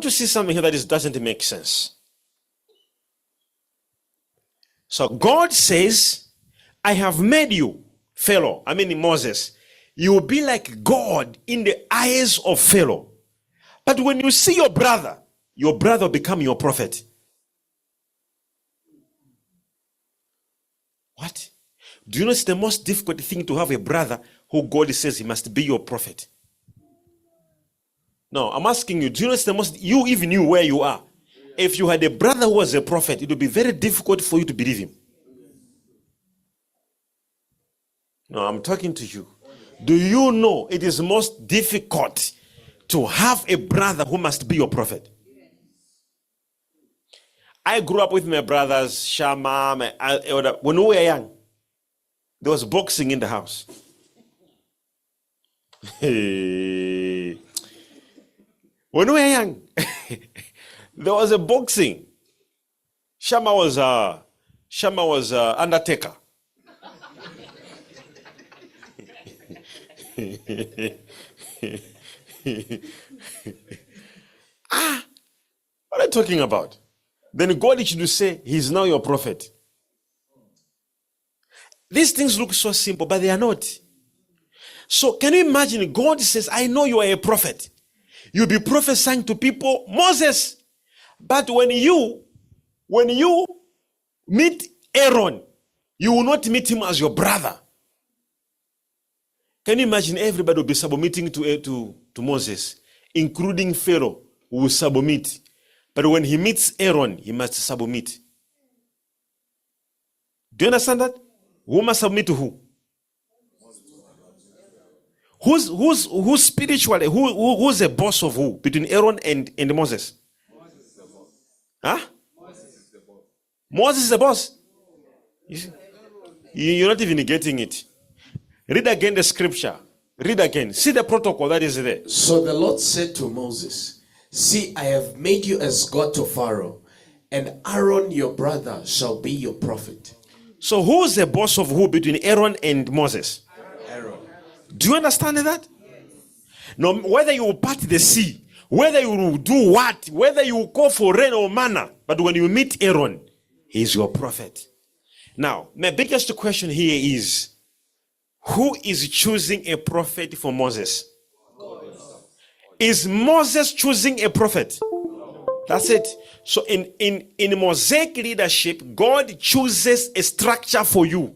to see something here that doesn't make sense. So God says, I have made you, Pharaoh, Moses. You will be like God in the eyes of Pharaoh. But when you see your brother will become your prophet. What? Do you know it's the most difficult thing to have a brother who God says he must be your prophet? No, I'm asking you, do you know it's the most, you even knew where you are. If you had a brother who was a prophet, it would be very difficult for you to believe him. No, I'm talking to you. Do you know it is most difficult to have a brother who must be your prophet? I grew up with my brothers, Shama, my elder. When we were young, there was boxing in the house. When we were young, there was a boxing. Shama was Undertaker. What are you talking about? Then God should say, he's now your prophet. These things look so simple, but they are not. So can you imagine, God says, I know you are a prophet. You'll be prophesying to people, Moses. But when you meet Aaron, you will not meet him as your brother. Can you imagine everybody will be submitting to Moses, including Pharaoh, who will submit. But when he meets Aaron, he must submit. Do you understand that? Who must submit to who? Who's spiritually? Who's the boss of who? Between Aaron and Moses? Moses is the boss. Huh? Moses is the boss. Moses is the boss. You're not even getting it. Read again the scripture. Read again. See the protocol that is there. So the Lord said to Moses, see, I have made you as God to Pharaoh, and Aaron your brother shall be your prophet. So who's the boss of who between Aaron and Moses? Aaron. Do you understand that? Yes. No, whether you will part the sea, whether you will do what, whether you will call for rain or manna, but when you meet Aaron, he is your prophet. Now, my biggest question here is, who is choosing a prophet for Moses? Is Moses choosing a prophet? That's it. So in Mosaic leadership, God chooses a structure for you.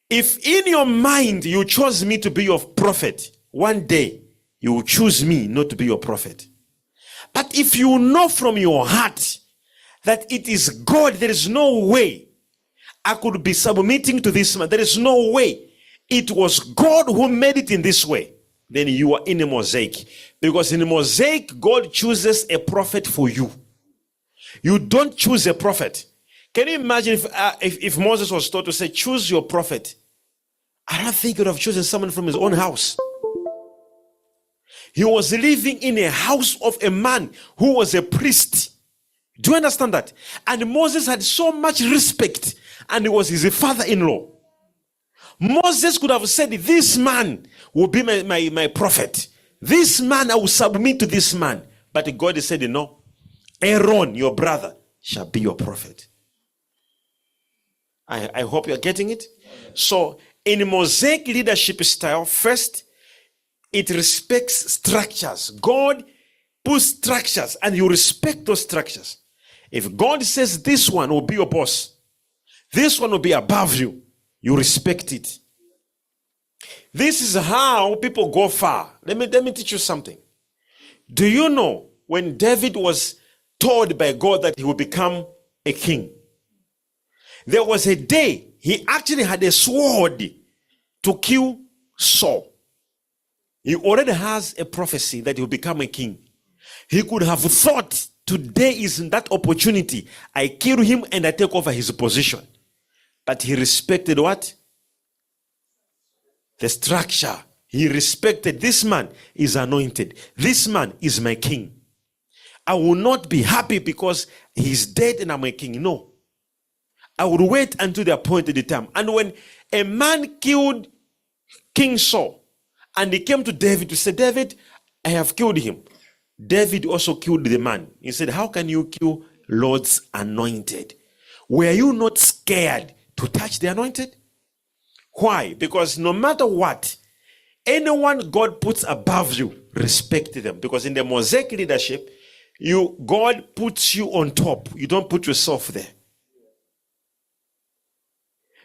If in your mind you chose me to be your prophet, one day you will choose me not to be your prophet. But if you know from your heart that it is God, there is no way I could be submitting to this man. There is no way. It was God who made it in this way. Then you are in a mosaic. Because in a mosaic, God chooses a prophet for you. You don't choose a prophet. Can you imagine if Moses was told to say, choose your prophet? I don't think he would have chosen someone from his own house. He was living in a house of a man who was a priest. Do you understand that? And Moses had so much respect, and he was his father-in-law. Moses could have said, this man will be my prophet. This man, I will submit to this man. But God said, no, Aaron, your brother, shall be your prophet. I hope you're getting it. So in Mosaic leadership style, first, it respects structures. God puts structures and you respect those structures. If God says this one will be your boss, this one will be above you, you respect it. This is how people go far. Let me teach you something. Do you know when David was told by God that he would become a king, there was a day he actually had a sword to kill Saul. He already has a prophecy that he will become a king. He could have thought, today is that opportunity. I kill him and I take over his position. But he respected what? The structure. He respected, this man is anointed. This man is my king. I will not be happy because he's dead and I'm a king. No. I will wait until the appointed time. And when a man killed King Saul, and he came to David to say, David, I have killed him. David also killed the man. He said, how can you kill Lord's anointed? Were you not scared to touch the anointed? Why? Because no matter what, anyone God puts above you, respect them. Because in the Mosaic leadership, God puts you on top. You don't put yourself there.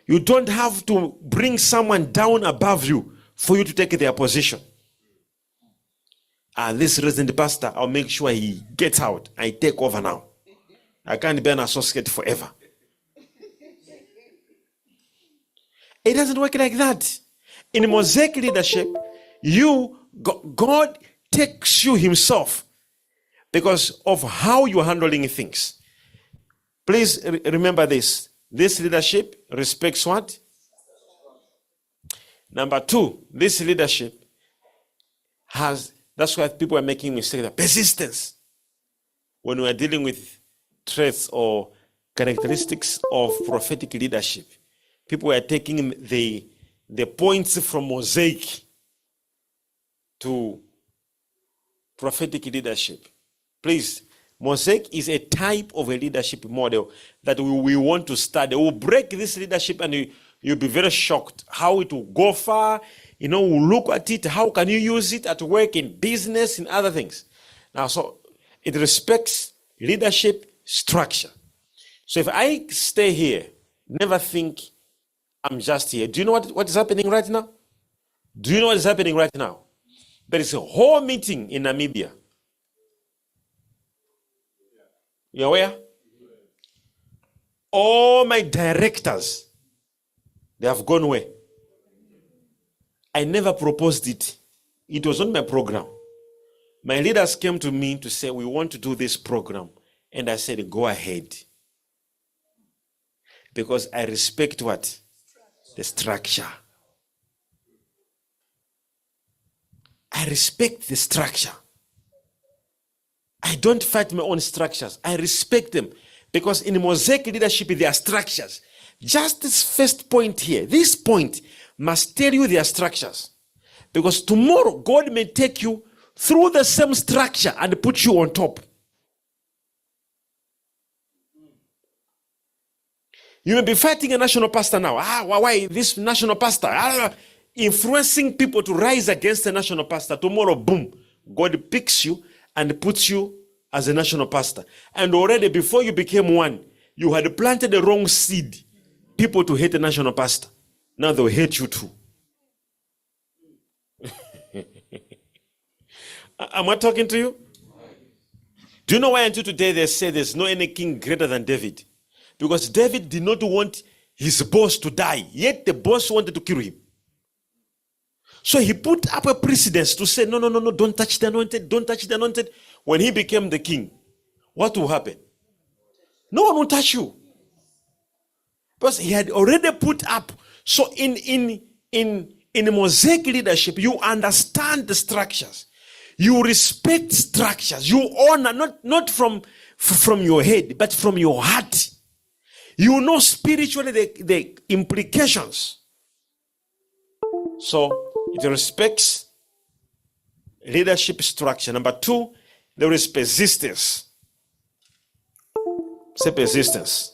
You don't have to bring someone down above you for you to take their position. This resident pastor, I'll make sure he gets out. I take over now. I can't be an associate forever. It doesn't work like that. In Mosaic leadership, God takes you himself because of how you're handling things. Please remember this. This leadership respects what? Number two, this leadership that's why people are making mistakes. Persistence. When we are dealing with traits or characteristics of prophetic leadership, people are taking the points from Mosaic to prophetic leadership. Please, Mosaic is a type of a leadership model that we want to study. We'll break this leadership and you'll be very shocked how it will go far. We'll look at it. How can you use it at work, in business, in other things? Now, so it respects leadership structure. So if I stay here, never think I'm just here. Do you know what is happening right now? Do you know what is happening right now? There is a whole meeting in Namibia. You aware? All my directors, they have gone away. I never proposed it. It was on my program. My leaders came to me to say, we want to do this program. And I said, go ahead. Because I respect what? The structure. I respect the structure. I don't fight my own structures. I respect them. Because in Mosaic leadership, there are structures. Just this first point here, this point must tell you their structures. Because tomorrow, God may take you through the same structure and put you on top. You may be fighting a national pastor now. Why this national pastor? Influencing people to rise against the national pastor. Tomorrow, boom, God picks you and puts you as a national pastor. And already before you became one, you had planted the wrong seed. People to hate the national pastor. Now they'll hate you too. Am I talking to you? Do you know why until today they say there's no any king greater than David? Because David did not want his boss to die, yet the boss wanted to kill him. So he put up a precedence to say, no, don't touch the anointed, don't touch the anointed. When he became the king, what will happen? No one will touch you. Because he had already put up. So in Mosaic leadership, you understand the structures. You respect structures. You honor, not from your head, but from your heart. You know spiritually the implications. So it respects leadership structure. Number two, there is persistence. Say persistence.